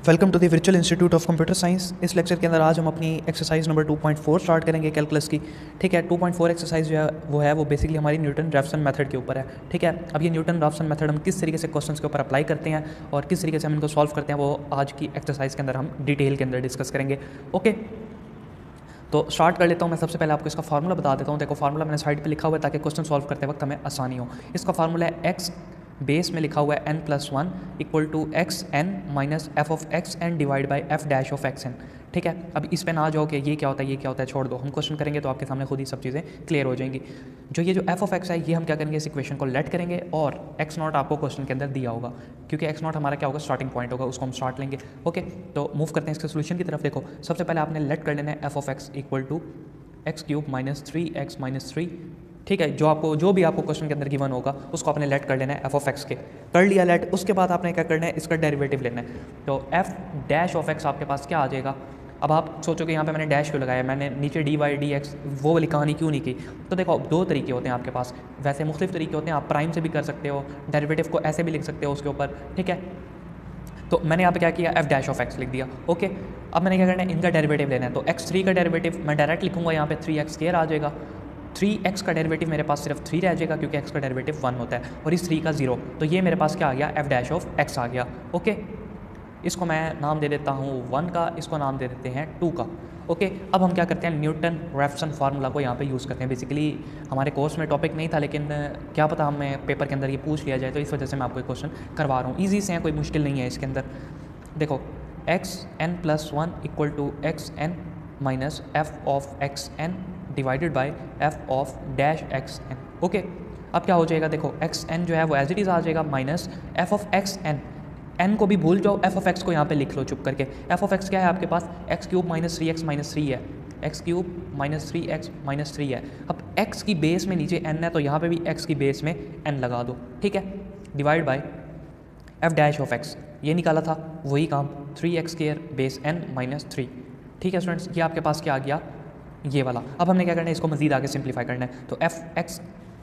Welcome to the virtual institute of computer science. इस lecture के अंदर आज हम अपनी एक्सरसाइज नंबर 2.4 स्टार्ट करेंगे कैलकुलस की। ठीक है, 2.4 एक्सरसाइज जो है वो बेसिकली हमारी न्यूटन रैफसन मेथड के ऊपर है। ठीक है, अब ये न्यूटन रैफसन मेथड हम किस तरीके से क्वेश्चंस के ऊपर अप्लाई करते हैं और किस तरीके से हम इनको सॉल्व करते हैं वो आज की एक्सरसाइज के अंदर हम डिटेल के अंदर डिस्कस करेंगे। ओके, तो स्टार्ट कर लेता हूँ। मैं सबसे पहले आपको इसका फार्मूला बता देता हूँ। देखो, फार्मूला मैंने साइड पे लिखा हुआ है ताकि क्वेश्चन सॉल्व करते वक्त हमें आसानी हो। इसका फार्मूला है एक्स बेस में लिखा हुआ है n+1 equal to X N minus F of X N divide by F dash of X N. ठीक है, अब इस पे ना जाओ कि ये क्या होता है ये क्या होता है, छोड़ दो। हम क्वेश्चन करेंगे तो आपके सामने खुद ही सब चीज़ें क्लियर हो जाएंगी। ये जो एफ ऑफ एक्स है ये हम क्या करेंगे, इस इक्वेशन को लेट करेंगे और एक्स नॉट आपको क्वेश्चन के अंदर दिया होगा, क्योंकि एक्स नॉट हमारा क्या होगा, स्टार्टिंग पॉइंट होगा, उसको हम स्टार्ट लेंगे। ओके, तो मूव करते हैं इसके सोल्यूशन की तरफ। देखो, सबसे पहले आपने लेट कर लेना है F of X equal to X cube minus 3x minus 3। ठीक है, जो भी आपको क्वेश्चन के अंदर गिवन होगा उसको आपने लेट कर लेना है एफ ऑफ एक्स के। कर लिया लेट, उसके बाद आपने क्या करना है, इसका डेरिवेटिव लेना है। तो एफ डैश ऑफ एक्स आपके पास क्या आ जाएगा। अब आप सोचोगे यहाँ पे मैंने डैश क्यों लगाया, मैंने नीचे डी वाई डी एक्स वो वाली कहानी क्यों नहीं की। तो देखो, दो तरीके होते हैं आपके पास, वैसे मुख्तलिफ तरीके होते हैं। आप प्राइम से भी कर सकते हो, डेरिवेटिव को ऐसे भी लिख सकते हो उसके ऊपर। ठीक है, तो मैंने यहाँ पे क्या किया, एफ डैश ऑफ एक्स लिख दिया। ओके, अब मैंने क्या करना है, इनका डेरिवेटिव लेना है। तो x3 का डेरिवेटिव मैं डायरेक्ट लिखूंगा, यहाँ पे 3x² आ जाएगा। 3x का डेरिवेटिव मेरे पास सिर्फ 3 रह जाएगा क्योंकि x का डेरिवेटिव 1 होता है और इस 3 का 0, तो ये मेरे पास क्या आ गया, एफ डैश ऑफ एक्स आ गया। ओके, इसको मैं नाम दे देता हूँ 1 का, इसको नाम दे देते हैं 2 का। ओके, अब हम क्या करते हैं, न्यूटन रैफसन फार्मूला को यहाँ पे यूज़ करते हैं। बेसिकली हमारे कोर्स में टॉपिक नहीं था, लेकिन क्या पता हमें पेपर के अंदर ये पूछ लिया जाए, तो इस वजह से मैं आपको क्वेश्चन करवा रहा हूँ। ईजी से हैं, कोई मुश्किल नहीं है इसके अंदर। देखो, xn+1 equal to X N minus F of X N divided by F of dash X N. Okay, अब क्या हो जाएगा, देखो एक्स एन जो है वो एज इट इज़ आ जाएगा minus F of X N. N को भी भूल जाओ, एफ ऑफ एक्स को यहाँ पे लिख लो चुप करके। एफ ऑफ एक्स क्या है आपके पास, X cube minus 3x minus 3 है, x cube minus 3x minus 3 है। अब एक्स की बेस में नीचे n है, तो यहाँ पे भी एक्स की बेस में n लगा दो। ठीक है, divide by F dash of x, ये निकाला था वही काम, 3x² बेस n माइनस 3। ठीक है स्टूडेंट्स, ये आपके पास क्या आ गया, ये वाला। अब हमने क्या करना है, इसको मजीद आगे सिंप्लीफाई करना है। तो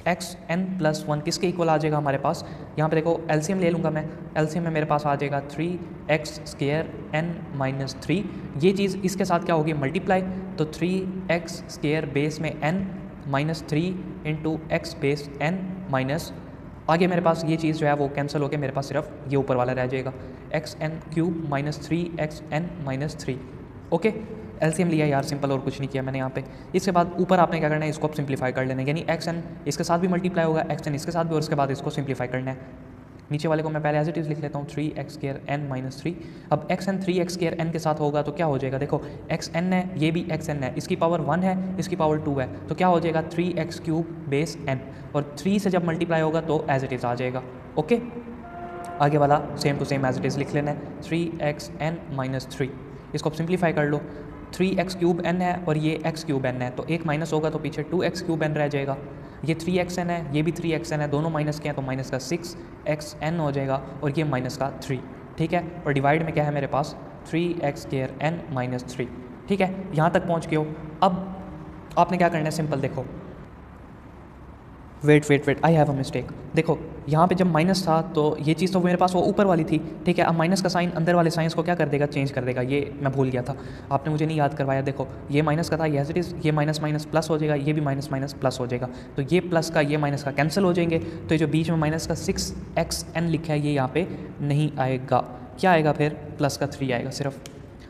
xn+1 किसके इक्वल आ जाएगा हमारे पास, यहाँ पे देखो एलसीएम ले लूँगा मैं। एलसीएम में मेरे पास आ जाएगा 3x² n माइनस 3। ये चीज़ इसके साथ क्या होगी, मल्टीप्लाई। तो 3x² बेस में n minus 3 into x base n minus, आगे मेरे पास ये चीज़ जो है वो कैंसिल होकर मेरे पास सिर्फ ये ऊपर वाला रह जाएगा, xn³ minus 3xn minus 3। Okay, LCM लिया यार, सिंपल, और कुछ नहीं किया मैंने यहाँ पे। इसके बाद ऊपर आपने क्या करना है, इसको आप सिंप्लीफाई कर लेना है, यानी xn इसके साथ भी मल्टीप्लाई होगा, xn इसके साथ भी, और उसके बाद इसको सिंप्लीफाई करना है। नीचे वाले को मैं पहले एज इट इज़ लिख लेता हूँ, 3x² n माइनस 3। अब xn 3x² n के साथ होगा तो क्या हो जाएगा, देखो xn है, ये भी xn है, इसकी पावर 1 है, इसकी पावर 2 है, तो क्या हो जाएगा 3x³ बेस n, और 3 से जब मल्टीप्लाई होगा तो एज इट इज़ आ जाएगा। ओके, आगे वाला same to same as it is लिख लेना है, 3xn माइनस 3। इसको आप सिंप्लीफाई कर लो, 3x³ n है और ये x³ n है, तो एक माइनस होगा तो पीछे 2x³ n रह जाएगा। ये 3xn है, ये भी 3xn है, दोनों माइनस के हैं तो माइनस का 6xn हो जाएगा और ये माइनस का 3। ठीक है, और डिवाइड में क्या है मेरे पास, 3x² n माइनस 3। ठीक है, यहाँ तक पहुँच गए हो। अब आपने क्या करना है, सिंपल, देखो wait I have a mistake. देखो यहाँ पे जब माइनस था तो ये चीज़ तो मेरे पास वो ऊपर वाली थी। ठीक है, अब माइनस का साइन अंदर वाले साइंस को क्या कर देगा, चेंज कर देगा। ये मैं भूल गया था, आपने मुझे नहीं याद करवाया। देखो, ये माइनस का था, ये एज इट इज़, ये माइनस माइनस प्लस हो जाएगा, ये भी माइनस माइनस प्लस हो जाएगा, तो ये प्लस का ये माइनस का कैंसिल हो जाएंगे। तो ये जो बीच में माइनस का 6xn लिखा है ये यहाँ पे नहीं आएगा, क्या आएगा फिर, प्लस का 3 आएगा सिर्फ।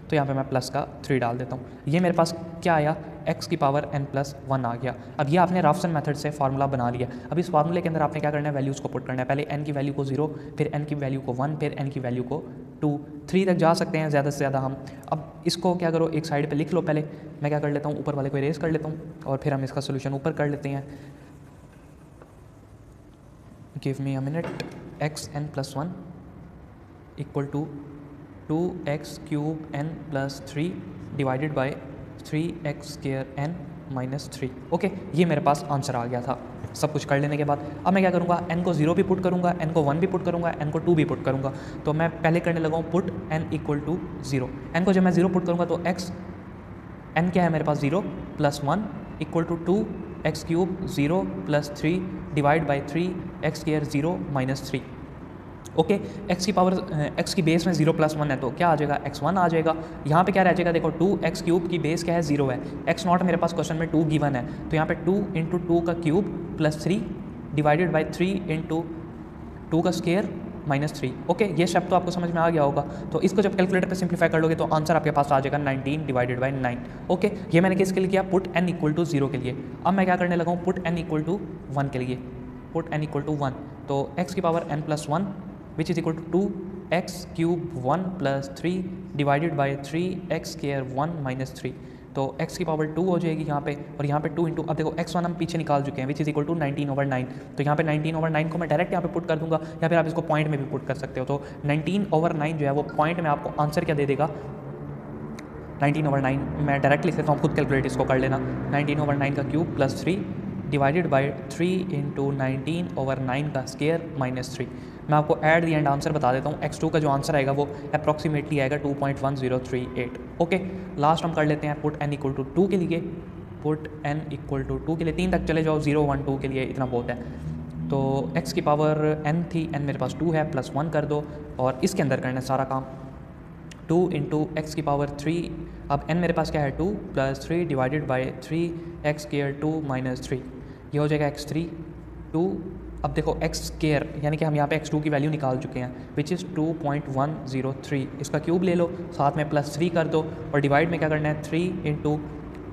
तो यहाँ पे मैं प्लस का 3 डाल देता हूँ। ये मेरे पास क्या आया, x की पावर n+1 आ गया। अब ये आपने रैफसन मेथड से फार्मूला बना लिया। अब इस फार्मूले के अंदर आपने क्या करना है, वैल्यूज़ को पुट करना है। पहले n की वैल्यू को 0, फिर n की वैल्यू को 1, फिर n की वैल्यू को 2, 3 तक जा सकते हैं ज़्यादा से ज़्यादा हम। अब इसको क्या करो, एक साइड पर लिख लो। पहले मैं क्या कर लेता हूँ, ऊपर वाले को इरेज कर लेता हूँ और फिर हम इसका सोल्यूशन ऊपर कर लेते हैं। Give me a minute. xn+1 equal to 2x³ n plus 3 divided by 3x² n minus 3। Okay, ये मेरे पास आंसर आ गया था सब कुछ कर लेने के बाद। अब मैं क्या करूँगा, n को 0 भी पुट करूँगा, n को 1 भी पुट करूँगा, n को 2 भी पुट करूँगा। तो मैं पहले करने लगा हूँ put n equal to 0। n को जब मैं 0 पुट करूँगा तो n क्या है मेरे पास, 0 plus 1 equal to 2x³ 0 plus 3 divide by 3x² 0 minus 3। Okay, X की बेस में 0 + 1 है तो क्या आ जाएगा, x1 आ जाएगा। यहाँ पे क्या रह जाएगा, देखो 2x क्यूब की बेस क्या है, 0 है, x नॉट मेरे पास क्वेश्चन में 2 गिवन है, तो यहाँ पे 2 × 2 का क्यूब +3 डिवाइडेड बाई 3 × 2 का स्क्वायर -3। ओके, ये शब्द तो आपको समझ में आ गया होगा। तो इसको जब कैलकुलेटर पे सिंप्लीफाई कर लोगे तो आंसर आपके पास आ जाएगा 19 डिवाइडेड बाई 9। ओके, ये मैंने किसके लिए किया, पुट n = 0 के लिए। अब मैं क्या करने लगा हूँ, पुट n = 1 के लिए, पुट n = 1, तो x की power n + 1 which is equal to 2x³ 1 + 3 divided by 3x² 1 - 3, तो x की पावर 2 हो जाएगी यहाँ पे, और यहाँ पे 2 × अब देखो x1 हम पीछे निकाल चुके हैं विच इज इक्वल टू 19/9, तो यहाँ पे 19/9 को मैं डायरेक्ट यहाँ पे पुट कर दूंगा, या फिर आप इसको पॉइंट में भी पुट कर सकते हो। तो 19/9 जो है वो पॉइंट में आपको आंसर क्या दे देगा, 19/9 मैं डायरेक्ट लिख देता हूँ, खुद कैलकुलेट इसको कर लेना। 19/9 का क्यूब +3 डिवाइडेड बाई 3 × 19/9 का स्क्वायर -3। मैं आपको एट द एंड आंसर बता देता हूँ, x2 का जो आंसर आएगा वो अप्रॉक्सीमेटली आएगा 2.1038। ओके, लास्ट हम कर लेते हैं पुट n = 2 के लिए, पुट n = 2 के लिए 3 तक चले जाओ, 0 1 2 के लिए इतना बहुत है। तो x की पावर n थी, n मेरे पास 2 है, +1 कर दो, और इसके अंदर करना है सारा काम, 2 × x की पावर 3, अब n मेरे पास क्या है 2 + 3 डिवाइडेड बाई 3x² 2 - 3, ये हो जाएगा x3 2। अब देखो x² यानी कि हम यहाँ पे x2 की वैल्यू निकाल चुके हैं विच इज़ 2.103, इसका क्यूब ले लो, साथ में +3 कर दो, और डिवाइड में क्या करना है 3 ×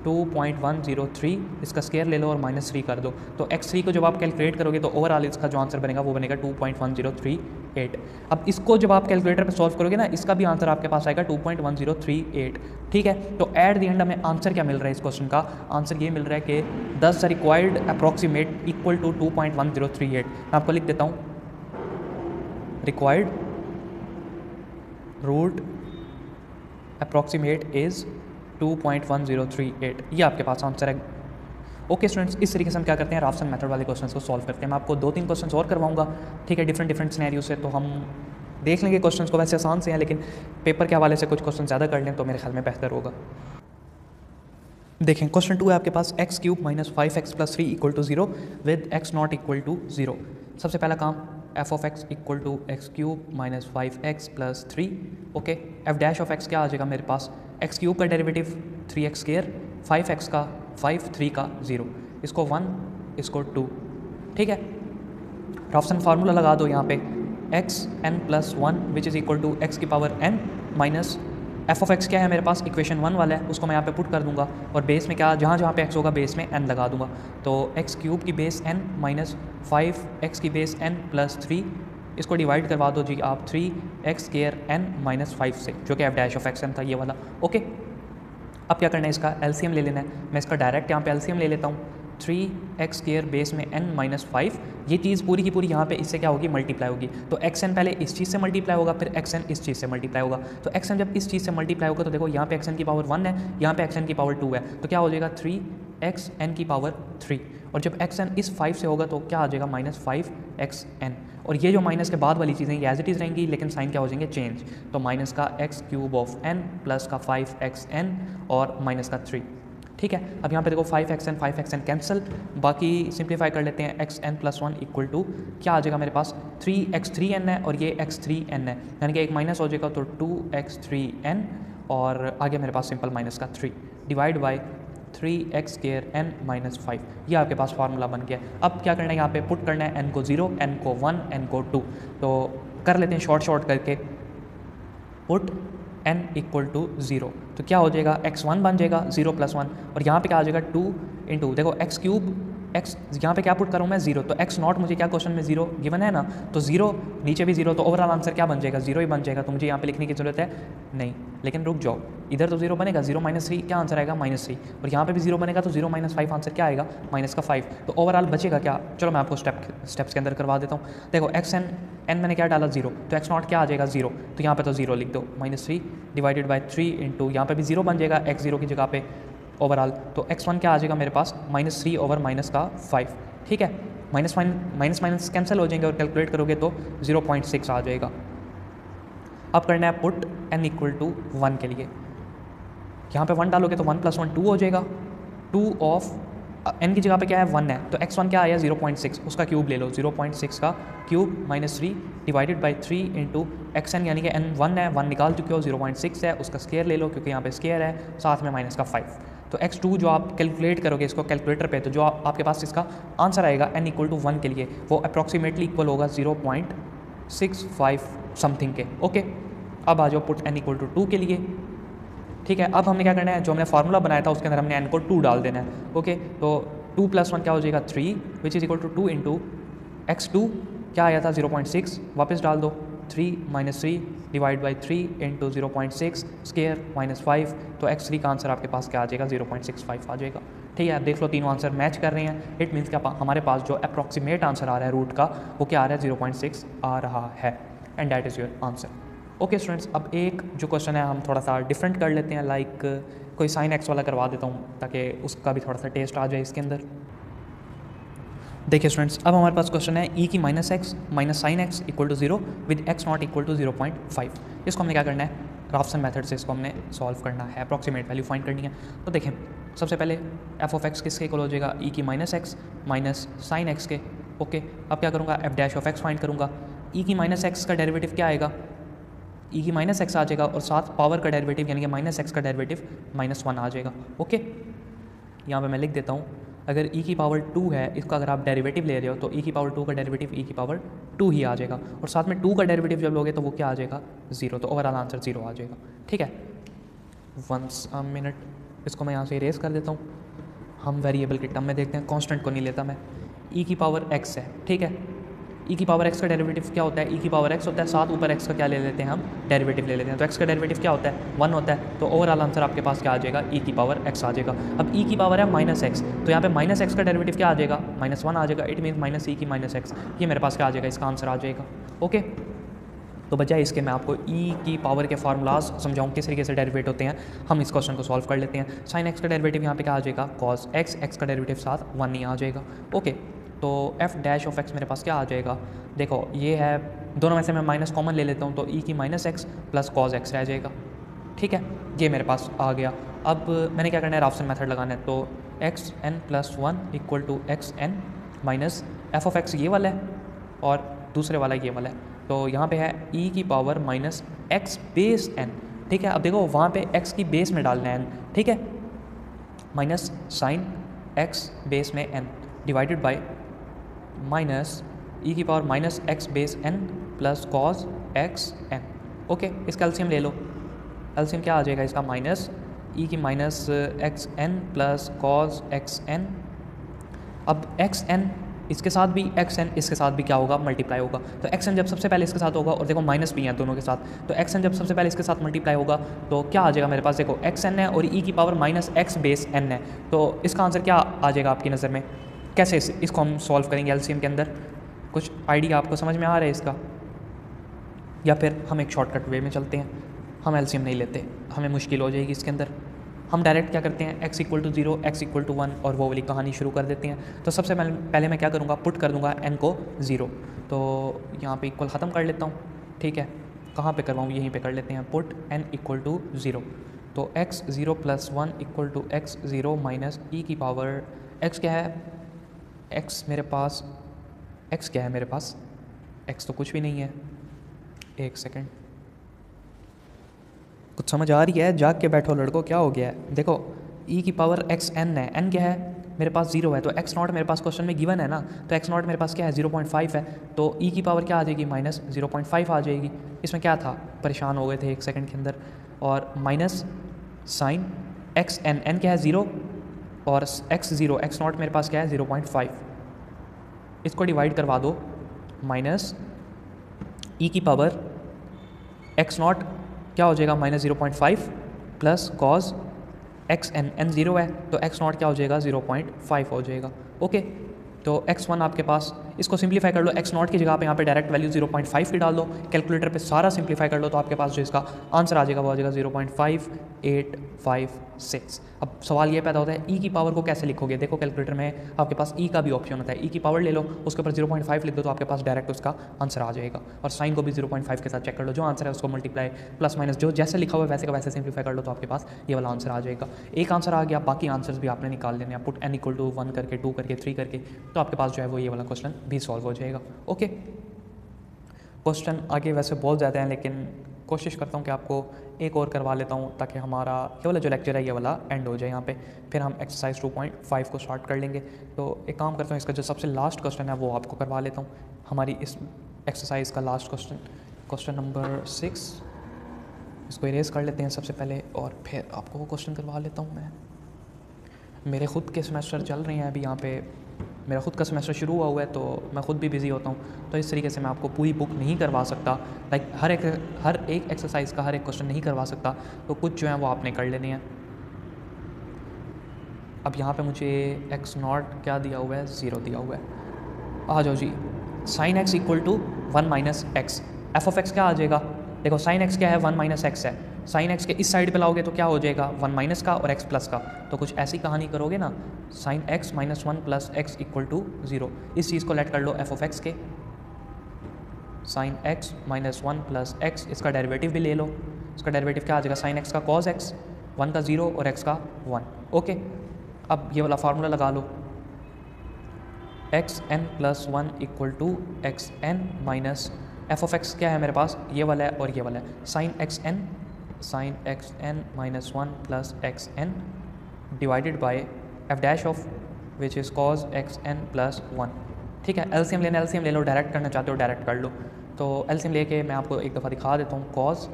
2.103, इसका स्क्वायर ले लो और -3 कर दो, तो x3 को जब आप कैलकुलेट करोगे तो ओवरऑल इसका जो आंसर बनेगा वो बनेगा 2.1038। अब इसको जब आप कैलकुलेटर पे सॉल्व करोगे ना, इसका भी आंसर आपके पास आएगा 2.1038। ठीक है, तो एट द एंड हमें आंसर क्या मिल रहा है इस क्वेश्चन का, आंसर ये मिल रहा है कि 10 रिक्वायर्ड अप्रॉक्सीमेट इक्वल टू 2.1038। मैं आपको लिख देता हूँ, रिक्वायर्ड रूट अप्रॉक्सीमेट इज़ 2.1038, ये आपके पास आंसर है। ओके स्टूडेंट्स, इस तरीके से हम क्या करते हैं, राफसन मेथड वाले क्वेश्चंस को सॉल्व करते हैं। मैं आपको 2-3 क्वेश्चंस और करवाऊंगा, ठीक है, डिफरेंट सिनेरियो से, तो हम देख लेंगे क्वेश्चंस को। वैसे आसान से हैं, लेकिन पेपर के हवाले से कुछ क्वेश्चन ज़्यादा कर लें तो मेरे ख्याल में बेहतर होगा। देखें, क्वेश्चन 2 है आपके पास, x³ - 5x + 3 = 0 विद x0 = 0। सबसे पहला काम, f(x) = x³ - 5x + 3। Okay, f' क्या आ जाएगा मेरे पास, x³ का डेरिवेटिव 3x², 5x का 5, 3 का 0, इसको 1 इसको 2। ठीक है, राफसन फार्मूला लगा दो यहाँ पे, xn + 1 which is equal to x की पावर n माइनस f(x) क्या है मेरे पास, इक्वेशन 1 वाला है, उसको मैं यहाँ पे पुट कर दूंगा, और बेस में क्या, जहाँ पे x होगा बेस में n लगा दूंगा, तो x³ की बेस n माइनस 5x की बेस n + 3, इसको डिवाइड करवा दो जी आप 3x² n - 5 से, जो कि f'(n) था ये वाला। ओके, अब क्या करना है, इसका एलसीएम ले लेना है। मैं इसका डायरेक्ट यहाँ पे एलसीएम ले लेता हूँ, 3x² बेस में n - 5, ये चीज़ पूरी की पूरी यहाँ पे इससे क्या होगी, मल्टीप्लाई होगी, तो xn पहले इस चीज़ से मल्टीप्लाई होगा, फिर xn इस चीज़ से मल्टीप्लाई होगा, तो xn जब इस चीज़ से मल्टीप्लाई होगा तो देखो यहाँ पे xn की पावर 1 है, यहाँ पे xn की पावर 2 है, तो क्या हो जाएगा 3xn की पावर 3, और जब xn इस 5 से होगा तो क्या आ जाएगा -5xn, और ये जो माइनस के बाद वाली चीज़ें ये एज इट इज़ रहेंगी, लेकिन साइन क्या हो जाएंगे, चेंज, तो माइनस का x³ ऑफ n प्लस का 5xn और माइनस का 3। ठीक है, अब यहाँ पे देखो 5xn कैंसिल, बाकी सिंप्लीफाई कर लेते हैं, xn + 1 इक्वल टू क्या आ जाएगा मेरे पास, 3x3n है और ये x3n है, यानी कि एक माइनस हो जाएगा तो 2x3n, और आगे मेरे पास सिंपल माइनस का 3 डिवाइड बाई 3x² n - 5, ये आपके पास फार्मूला बन गया। अब क्या करना है, यहाँ पे पुट करना है n को 0, n को 1, n को 2, तो कर लेते हैं शॉर्ट करके, पुट n = 0, तो क्या हो जाएगा, x1 बन जाएगा 0 + 1, और यहाँ पे क्या आ जाएगा 2 × देखो x³ x यहाँ पे क्या पुट करूँ मैं 0, तो x0 मुझे क्या क्वेश्चन में 0 गिवन है ना, तो 0 नीचे भी 0, तो ओवरऑल आंसर क्या बन जाएगा, 0 ही बन जाएगा, तो मुझे यहाँ पे लिखने की ज़रूरत है नहीं, लेकिन रुक जाओ, इधर तो 0 बनेगा, 0 - 3 क्या आंसर आएगा, -3, और यहाँ पे भी 0 बनेगा तो 0 - 5 आंसर क्या आएगा, -5, तो ओवरऑल बचेगा क्या, चलो मैं आपको स्टेप्स के अंदर करवा देता हूँ। देखो n मैंने क्या डाला 0, तो x0 क्या आ जाएगा 0, तो यहाँ पे तो 0 लिख दो, -3 डिवाइडेड बाई 3 × यहाँ पे भी 0 बन जाएगा x0 की जगह पे ओवरऑल, तो x1 क्या आ जाएगा मेरे पास, -3 ओवर -5। ठीक है, माइनस कैंसिल हो जाएंगे और कैलकुलेट करोगे तो 0.6 आ जाएगा। अब करना है पुट n = 1 के लिए, यहाँ पे 1 डालोगे तो 1 + 1 2 हो जाएगा, 2 ऑफ n की जगह पे क्या है 1 है, तो x1 क्या आया 0.6, उसका क्यूब ले लो, 0.6 का cube minus 3 divided by 3 into xn, यानी कि n 1 है, 1 निकाल चुके हो, 0.6 है, उसका स्केयर ले लो क्योंकि यहाँ पे स्केयर है, साथ में माइनस का 5। तो x2 जो आप कैलकुलेट करोगे इसको कैलकुलेटर पे, तो जो आपके पास इसका आंसर आएगा n इक्वल टू 1 के लिए वो अप्रॉक्सीमेटली इक्वल होगा 0.65 समथिंग के। ओके, अब आ जाओ पुट n इक्वल टू 2 के लिए। ठीक है, अब हमने क्या करना है, जो हमने फार्मूला बनाया था उसके अंदर हमने n को 2 डाल देना है। ओके, तो 2 + 1 क्या हो जाएगा 3, which is equal to 2 into x2 क्या आया था 0.6, वापस डाल दो, 3 - 3 डिवाइड बाई 3 इंटू 0.6 स्केयर -5, तो x3 का आंसर आपके पास क्या आ जाएगा 0.65 आ जाएगा। ठीक है, आप देख लो तीनों आंसर मैच कर रहे हैं, इट मीन्स कि हमारे पास जो अप्रॉक्सीमेट आंसर आ रहा है रूट का वो क्या आ रहा है 0.6 आ रहा है, and that is your answer. Okay students, अब एक जो क्वेश्चन है हम थोड़ा सा डिफरेंट कर लेते हैं, लाइक कोई साइन एक्स वाला करवा देता हूँ ताकि उसका भी थोड़ा सा टेस्ट आ जाए इसके अंदर। देखिए स्टूडेंट्स, अब हमारे पास क्वेश्चन है e की -x minus sine X equal to 0 with x0 equal to 0.5। इसको हमने क्या करना है, राफ्सन मेथड से इसको हमने सॉल्व करना है, अप्रॉक्सीमेट वैल्यू फाइंड करनी है। तो देखें, सबसे पहले f(x) किसके इक्वल हो जाएगा, e की -x माइनस साइन एक्स के। ओके, अब क्या करूँगा, f(x) फाइंड करूँगा, e की -x का डेरिवेटिव क्या आएगा, e की -x आ जाएगा और साथ पावर का डेरिवेटिव यानी कि -x का डेरिवेटिव -1 आ जाएगा। ओके, यहाँ पे मैं लिख देता हूँ, अगर e की पावर 2 है, इसका अगर आप डेरिवेटिव ले रहे हो तो e की पावर 2 का डेरिवेटिव e की पावर 2 ही आ जाएगा, और साथ में 2 का डेरिवेटिव जब लोगे तो वो क्या आ जाएगा 0, तो ओवरऑल आंसर 0 आ जाएगा। ठीक है, वंस अ मिनट, इसको मैं यहाँ से इरेज कर देता हूँ। हम वेरिएबल के टर्म में देखते हैं, कॉन्स्टेंट को नहीं लेता मैं। e की पावर x है, ठीक है, e की पावर x का डेरिवेटिव क्या होता है, e की पावर x होता है, साथ ऊपर x का क्या ले लेते हैं हम, डेरिवेटिव ले लेते हैं, तो x का डेरिवेटिव क्या होता है 1 होता है, तो ओवरऑल आंसर आपके पास क्या आ जाएगा e की पावर x आ जाएगा। अब e की पावर है -x, तो यहाँ पे -x का डेरिवेटिव क्या आ जाएगा -1 आ जाएगा, इट मीन्स -e की -x, ये मेरे पास क्या आ जाएगा, इसका आंसर आ जाएगा। ओके, तो बजाय इसके मैं आपको e की पावर के फार्मूलाज समझाऊँ किस तरीके से डेरिवेट होते हैं, हम इस क्वेश्चन को सॉल्व कर लेते हैं। साइन एक्स का डेरिवेटिव यहाँ पे क्या आ जाएगा cos x, x का डेरिवेटिव साथ 1 ही आ जाएगा। ओके, तो f' मेरे पास क्या आ जाएगा, देखो ये है, दोनों में से मैं माइनस कॉमन ले लेता हूँ, तो e की -x प्लस cos x रह जाएगा। ठीक है, ये मेरे पास आ गया। अब मैंने क्या करना है, राफ्सन मेथड लगाना है, तो xn+1 equal to xn minus f(x) ये वाला है और दूसरे वाला ये वाला है, तो यहाँ पे है e की पावर -x बेस n। ठीक है, अब देखो वहाँ पे x की बेस में डालना है n, ठीक है, माइनस साइन x बेस में n divided by minus e की power -x base n plus cos x n। Okay, इसका एलसीएम ले लो, एलसीएम क्या आ जाएगा इसका, माइनस e की -xn प्लस cos xn। अब xn इसके साथ भी, xn इसके साथ भी क्या होगा, मल्टीप्लाई होगा, तो xn जब सबसे पहले इसके साथ होगा, और देखो माइनस भी है दोनों के साथ, तो xn जब सबसे पहले इसके साथ मल्टीप्लाई होगा तो क्या आ जाएगा मेरे पास, देखो xn है और e की पावर -x बेस n है, तो इसका आंसर क्या आ जाएगा आपकी नज़र में, कैसे इसको हम सॉल्व करेंगे एलसीएम के अंदर, कुछ आइडिया आपको समझ में आ रहा है इसका, या फिर हम एक शॉर्टकट वे में चलते हैं, हम एलसीएम नहीं लेते, हमें मुश्किल हो जाएगी इसके अंदर, हम डायरेक्ट क्या करते हैं x equal to 0, x equal to 1 और वो वाली कहानी शुरू कर देते हैं। तो सबसे पहले मैं क्या करूँगा, पुट कर दूँगा n को 0, तो यहाँ पे इक्वल ख़त्म कर लेता हूँ। ठीक है, कहाँ पे करवाऊँ, यहीं पे कर लेते हैं, पुट n इक्वल टू 0, तो x0 + 1 equal to x0 minus e की पावर x क्या है, x मेरे पास, x क्या है मेरे पास, x तो कुछ भी नहीं है, एक सेकेंड, कुछ समझ आ रही है, जाग के बैठो लड़को, क्या हो गया है, देखो e की पावर xn है, n क्या है मेरे पास 0 है, तो x0 मेरे पास क्वेश्चन में गिवन है ना, तो x0 मेरे पास क्या है 0.5 है, तो e की पावर क्या आ जाएगी -0.5 आ जाएगी। इसमें क्या था, परेशान हो गए थे एक सेकंड के अंदर, और माइनस साइन xn, n क्या है 0 और x0, x0 मेरे पास क्या है 0.5, इसको डिवाइड करवा दो, माइनस e की पावर x0 क्या हो जाएगा -0.5 प्लस cos xn, n 0 है तो x0 क्या हो जाएगा 0.5 हो जाएगा। ओके, तो x1 आपके पास इसको सिंप्लीफाई कर लो, एक्स नॉट की जगह पे यहाँ पे डायरेक्ट वैल्यू 0.5 की डाल दो, कैलकुलेटर पे सारा सिंप्लीफाई कर लो तो आपके पास जो इसका आंसर आ जाएगा वो आ जाएगा 0.5856। अब सवाल ये पैदा होता है ई की पावर को कैसे लिखोगे। देखो कैलकुलेटर में आपके पास ई का भी ऑप्शन होता है, ई की पावर ले लो, उसके ऊपर 0.5 लिख दो तो आपके पास डायरेक्ट उसका आंसर आ जाएगा। और साइन को भी 0.5 के साथ चेक कर लो, जो आंसर है उसको मल्टीप्लाई प्लस माइनस जो जैसे लिखा हुआ है वैसे का वैसे सिंप्लीफाई कर लो तो आपके पास ये वाला आंसर आ जाएगा। एक आंसर आ गया, बाकी आंसर्स भी आपने निकाल लेने हैं, पुट n = 1 करके 2 करके 3 करके, तो आपके पास जो है वो ये वाला क्वेश्चन भी सॉल्व हो जाएगा। ओके, क्वेश्चन आगे वैसे बहुत ज़्यादा हैं लेकिन कोशिश करता हूँ कि आपको एक और करवा लेता हूँ ताकि हमारा ये वाला जो लेक्चर है ये वाला एंड हो जाए यहाँ पे, फिर हम एक्सरसाइज 2.5 को स्टार्ट कर लेंगे। तो एक काम करता हूँ, इसका जो सबसे लास्ट क्वेश्चन है वो आपको करवा लेता हूँ, हमारी इस एक्सरसाइज का लास्ट क्वेश्चन, क्वेश्चन नंबर 6। इसको इरेज कर लेते हैं सबसे पहले और फिर आपको वो क्वेश्चन करवा लेता हूँ मैं। मेरे ख़ुद के सेमेस्टर चल रहे हैं अभी, यहाँ पे मेरा ख़ुद का सेमेस्टर शुरू हुआ है तो मैं ख़ुद भी बिज़ी होता हूँ, तो इस तरीके से मैं आपको पूरी बुक नहीं करवा सकता, लाइक हर एक एक्सरसाइज का हर एक क्वेश्चन नहीं करवा सकता, तो कुछ जो है वो आपने कर लेने हैं। अब यहाँ पे मुझे x नॉट क्या दिया हुआ है, 0 दिया हुआ है। आ जाओ जी, sin x = 1 - x, f of x क्या आ जाएगा। देखो sin x क्या है, 1 - x है, sin x के इस साइड पे लाओगे तो क्या हो जाएगा, 1 - का और x प्लस का, तो कुछ ऐसी कहानी करोगे ना, sin x - 1 + x = 0। इस चीज़ को लेट कर लो f of x के, sin x - 1 + x, इसका डेरिवेटिव भी ले लो, इसका डेरिवेटिव क्या आ जाएगा, sin x का cos x, 1 का 0 और x का 1। ओके, अब ये वाला फार्मूला लगा लो, xn + 1 = xn minus f of x क्या है मेरे पास, ये वाला है और ये वाला है, sin xn - 1 + xn divided by f dash of which is cos xn + 1। ठीक है, एलसीएम लेना, एलसीएम ले लो, डायरेक्ट करना चाहते हो डायरेक्ट कर लो, तो एलसीएम लेके मैं आपको एक दफ़ा दिखा देता हूँ, cos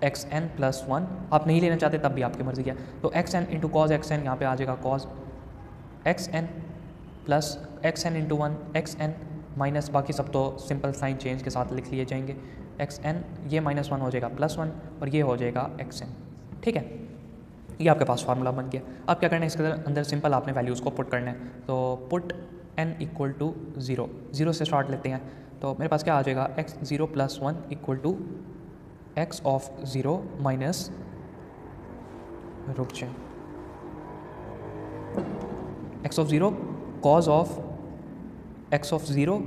xn + 1, आप नहीं लेना चाहते तब भी आपकी मर्ज़ी है, तो xn × cos xn यहाँ पे आ जाएगा cos xn + xn × 1 xn minus बाकी सब तो सिंपल साइन चेंज के साथ लिख लिए जाएंगे, xn ये -1 हो जाएगा +1 और ये हो जाएगा xn। ठीक है, ये आपके पास फार्मूला बन गया। अब क्या करना है, इसके अंदर सिंपल आपने वैल्यूज़ को पुट करना है, तो पुट n = 0, 0 से स्टार्ट लेते हैं, तो मेरे पास क्या आ जाएगा, x0 + 1 = x of 0 माइनस, रुक जाए, x of 0 cos of x of 0,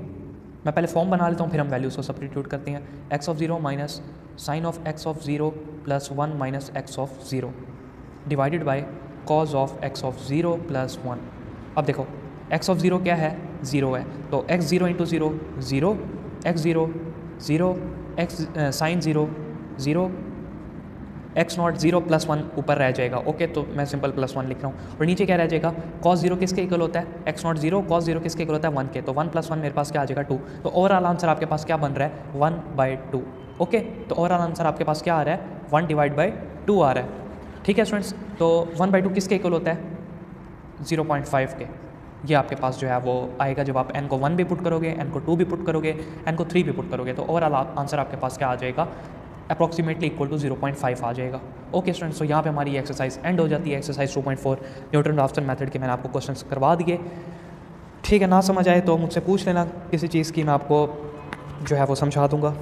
मैं पहले फॉर्म बना लेता हूँ फिर हम वैल्यूज़ को सब्स्टिट्यूट करते हैं, x of 0 minus sine of x of 0 + 1 minus x of 0 divided by cos of x of 0 + 1। अब देखो x of 0 क्या है, 0 है, तो x0 × 0 0, x0 0, x sign 0 0, x not 0 + 1 ऊपर रह जाएगा। ओके, तो मैं सिंपल +1 लिख रहा हूँ और नीचे क्या रह जाएगा, cos 0 किसके इक्वल होता है, x नॉट 0, cos 0 किसके इक्वल होता है, 1 के, तो 1 + 1 मेरे पास क्या आ जाएगा, 2। तो ओवरऑल आंसर आपके पास क्या बन रहा है, 1/2। ओके, तो ओवरऑल आंसर आपके पास क्या आ रहा है, 1/2 आ रहा है। ठीक है स्टूडेंट्स, तो 1/2 किसके इक्वल होता है, 0.5 के। ये आपके पास जो है वो आएगा जब आप n को 1 भी पुट करोगे, n को 2 भी पुट करोगे, n को 3 भी पुट करोगे, तो ओवरऑल आंसर आपके पास क्या आ जाएगा, अप्रॉक्सीमेटली = 0.5 आ जाएगा। ओके स्टूडेंट्स, तो यहाँ पे हमारी एक्सरसाइज एंड हो जाती है, एक्सरसाइज 2.4 न्यूटन-राफ्सन मेथड के मैंने आपको क्वेश्चंस करवा दिए। ठीक है, ना समझ आए तो मुझसे पूछ लेना किसी चीज़ की, मैं आपको जो है वो समझा दूँगा।